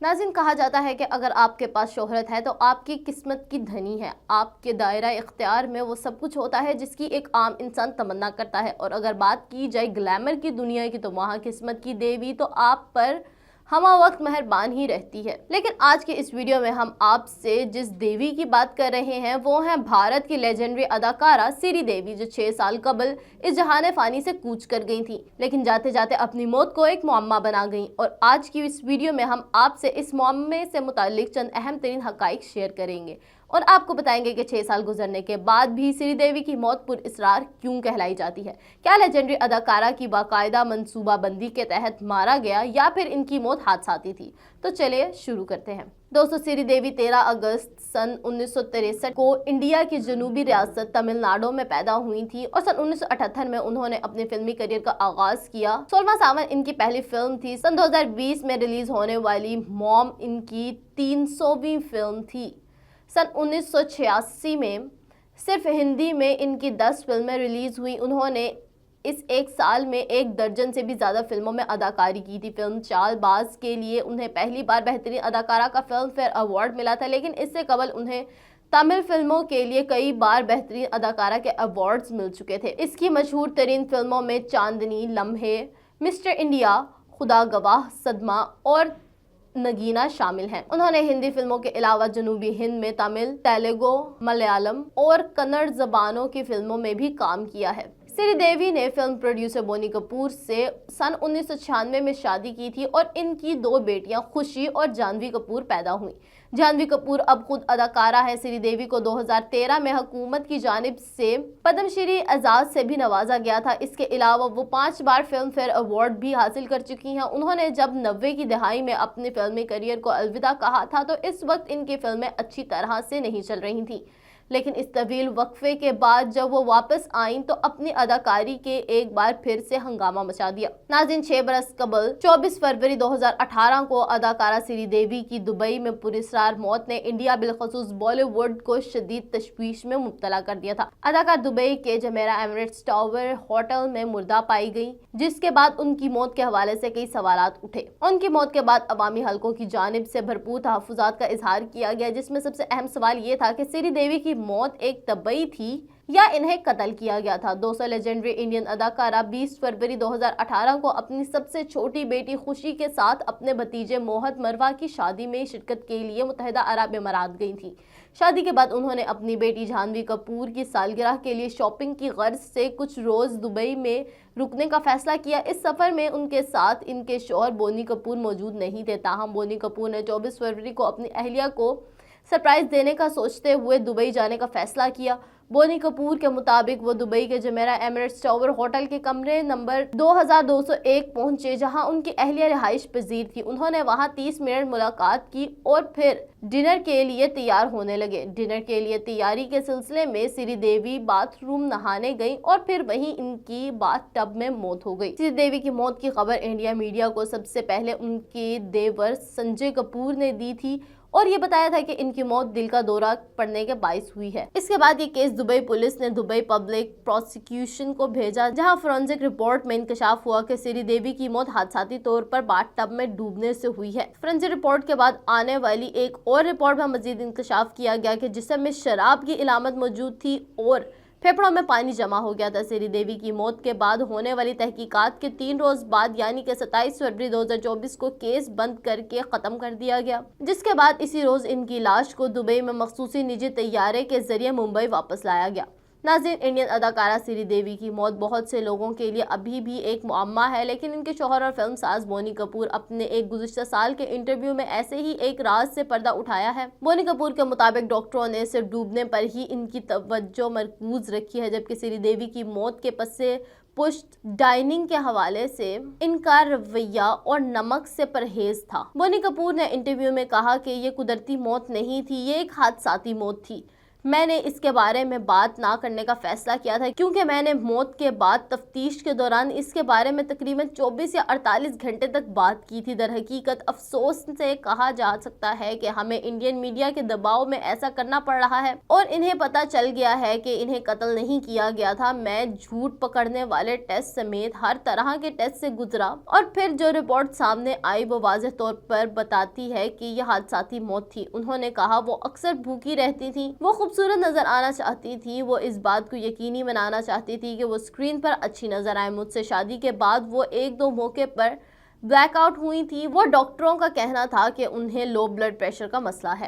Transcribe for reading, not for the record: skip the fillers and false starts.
नाज़रीन, कहा जाता है कि अगर आपके पास शोहरत है तो आपकी किस्मत की धनी है। आपके दायरा इख्तियार में वो सब कुछ होता है जिसकी एक आम इंसान तमन्ना करता है। और अगर बात की जाए ग्लैमर की दुनिया की तो वहाँ किस्मत की देवी तो आप पर हमा वक्त मेहरबान ही रहती है। लेकिन आज के इस वीडियो में हम आपसे जिस देवी की बात कर रहे हैं वो हैं भारत की लेजेंडरी अदाकारा श्री देवी, जो 6 साल कबल इस जहान फानी से कूच कर गई थी, लेकिन जाते जाते अपनी मौत को एक मुअम्मा बना गई। और आज की इस वीडियो में हम आपसे इस मुअम्मे से मुताल्लिक चंद अहम तरीन हकाइक शेयर करेंगे और आपको बताएंगे कि 6 साल गुजरने के बाद भी श्री देवी की मौत पुरइसरार क्यों कहलाई जाती है। क्या लेजेंडरी अदाकारा की बाकायदा मंसूबाबंदी के तहत मारा गया या फिर इनकी मौत हादसाती थी? तो चलिए शुरू करते हैं। दोस्तों, श्री देवी 13 अगस्त सन 1963 को इंडिया की जनूबी रियासत तमिलनाडु में पैदा हुई थी और सन 1978 में उन्होंने अपने फिल्मी करियर का आगाज किया। 16वां सावन इनकी पहली फिल्म थी। सन 2020 में रिलीज होने वाली मॉम इनकी 300वीं फिल्म थी। सन 1986 में सिर्फ हिंदी में इनकी 10 फिल्में रिलीज हुई। उन्होंने इस एक साल में 1 दर्जन से भी ज़्यादा फिल्मों में अदाकारी की थी। फिल्म चालबाज के लिए उन्हें पहली बार बेहतरीन अदाकारा का फिल्म फेयर अवार्ड मिला था, लेकिन इससे कबल उन्हें तमिल फिल्मों के लिए कई बार बेहतरीन अदाकारा के अवार्ड्स मिल चुके थे। इसकी मशहूर तरीन फिल्मों में चांदनी, लम्हे, मिस्टर इंडिया, खुदा गवाह, सदमा और नगीना शामिल हैं। उन्होंने हिंदी फिल्मों के अलावा जनूबी हिंद में तमिल, तेलुगु, मलयालम और कन्नड़ जबानों की फिल्मों में भी काम किया है। श्री देवी ने फिल्म प्रोड्यूसर बोनी कपूर से सन 1996 में शादी की थी और इनकी 2 बेटियां खुशी और जानवी कपूर पैदा हुई। जानवी कपूर अब खुद अदाकारा है। श्री देवी को 2013 में हुकूमत की जानिब से पद्मश्री एजाज से भी नवाजा गया था। इसके अलावा वो 5 बार फिल्म फेयर अवार्ड भी हासिल कर चुकी हैं। उन्होंने जब 90 की दहाई में अपने फिल्मी करियर को अलविदा कहा था तो इस वक्त इनकी फिल्में अच्छी तरह से नहीं चल रही थी, लेकिन इस तवील वक्फे के बाद जब वो वापस आईं तो अपनी अदाकारी के एक बार फिर से हंगामा मचा दिया। नाज़रीन, 6 बरस कबल 24 फरवरी 2018 को अदाकारा श्री देवी की दुबई में पुरइसरार मौत ने इंडिया बिलखसूस बॉलीवुड को शदीद तशवीश में मुब्तला कर दिया था। अदाकार दुबई के जमेरा एमिरेट्स टावर होटल में मुर्दा पाई गई, जिसके बाद उनकी मौत के हवाले से कई सवालात उठे। उनकी मौत के बाद अवामी हलकों की जानिब से भरपूर तहफ़्फ़ुज़ात का इजहार किया गया, जिसमें सबसे अहम सवाल ये था कि श्री देवी की मौत एक तबई थी या इन्हें कत्ल किया गया था। 200 लेजेंडरी इंडियन अदाकारा 20 फरवरी 2018 को अपनी सबसे छोटी बेटी खुशी के साथ अपने भतीजे मोहद मरवा की शादी में शिरकत के लिए मुत्तहिदा अरब अमारात गई थी। शादी के बाद उन्होंने अपनी बेटी जानवी कपूर की सालगिरह के लिए शॉपिंग की गर्ज से कुछ रोज दुबई में रुकने का फैसला किया। इस सफर में उनके साथ इनके शौहर बोनी कपूर मौजूद नहीं थे। ताहम बोनी कपूर ने 24 फरवरी को अपनी अहलिया को सरप्राइज देने का सोचते हुए दुबई जाने का फैसला किया। बोनी कपूर के मुताबिक वो दुबई के जमेरा एमिरेट्स टावर होटल के कमरे नंबर 2201 पहुंचे, जहां उनकी अहलिया रिहाइश पजीर थी। उन्होंने वहां 30 मिनट मुलाकात की और फिर डिनर के लिए तैयार होने लगे। डिनर के लिए तैयारी के सिलसिले में श्री देवी बाथरूम नहाने गई और फिर वहीं इनकी बाथ टब में मौत हो गई। श्री देवी की मौत की खबर इंडिया मीडिया को सबसे पहले उनके देवर संजय कपूर ने दी थी और ये बताया था कि इनकी मौत दिल का दौरा पड़ने के बाइस हुई है। इसके बाद ये केस दुबई पुलिस ने दुबई पब्लिक प्रोसिक्यूशन को भेजा, जहां फोरेंसिक रिपोर्ट में इंकशाफ हुआ कि श्री देवी की मौत हादसाती तौर पर बाथ टब में डूबने से हुई है। फोरेंसिक रिपोर्ट के बाद आने वाली एक और रिपोर्ट में मजीद इंकशाफ किया गया कि जिसम में शराब की इलामत मौजूद थी और फेफड़ों में पानी जमा हो गया था। श्री देवी की मौत के बाद होने वाली तहकीकात के 3 रोज बाद यानी कि 27 फरवरी 2024 को केस बंद करके खत्म कर दिया गया, जिसके बाद इसी रोज इनकी लाश को दुबई में मखसूसी निजी तैयारे के जरिए मुंबई वापस लाया गया। नाज़रीन, इंडियन अदाकारा श्री देवी की मौत बहुत से लोगों के लिए अभी भी एक मुअम्मा है, लेकिन इनके शौहर और फिल्म साज बोनी कपूर अपने एक गुज़िश्ता साल के इंटरव्यू में ऐसे ही एक राज से पर्दा उठाया है। बोनी कपूर के मुताबिक डॉक्टरों ने सिर्फ डूबने पर ही इनकी तवज्जो मरकूज रखी है, जबकि श्री देवी की मौत के पसे पुश्त डाइनिंग के हवाले से इनका रवैया और नमक से परहेज था। बोनी कपूर ने इंटरव्यू में कहा कि ये कुदरती मौत नहीं थी, ये एक हादसाती मौत थी। میں نے اس کے بارے میں بات نہ کرنے کا فیصلہ کیا تھا کیونکہ میں نے موت کے بعد تفتیش کے دوران اس کے بارے میں تقریباً 24 یا 48 گھنٹے تک بات کی تھی۔ در حقیقت افسوس سے کہا جا سکتا ہے کہ ہمیں انڈین میڈیا کے دباؤ میں ایسا کرنا پڑ رہا ہے اور انہیں پتہ چل گیا ہے کہ انہیں قتل نہیں کیا گیا تھا۔ میں جھوٹ پکڑنے والے ٹیسٹ سمیت ہر طرح کے ٹیسٹ سے گزرا اور پھر جو رپورٹ سامنے آئی وہ واضح طور پر بتاتی ہے کہ یہ حادثاتی موت تھی۔ انہوں نے کہا وہ اکثر بھوکی رہتی تھی، وہ خوبصورت نظر آنا چاہتی تھی، وہ اس بات کو یقینی بنانا چاہتی تھی کہ وہ اسکرین پر اچھی نظر آئے۔ مجھ سے شادی کے بعد وہ ایک دو موقع پر بلیک آؤٹ ہوئی تھی۔ وہ ڈاکٹروں کا کہنا تھا کہ انہیں لو بلڈ پریشر کا مسئلہ ہے۔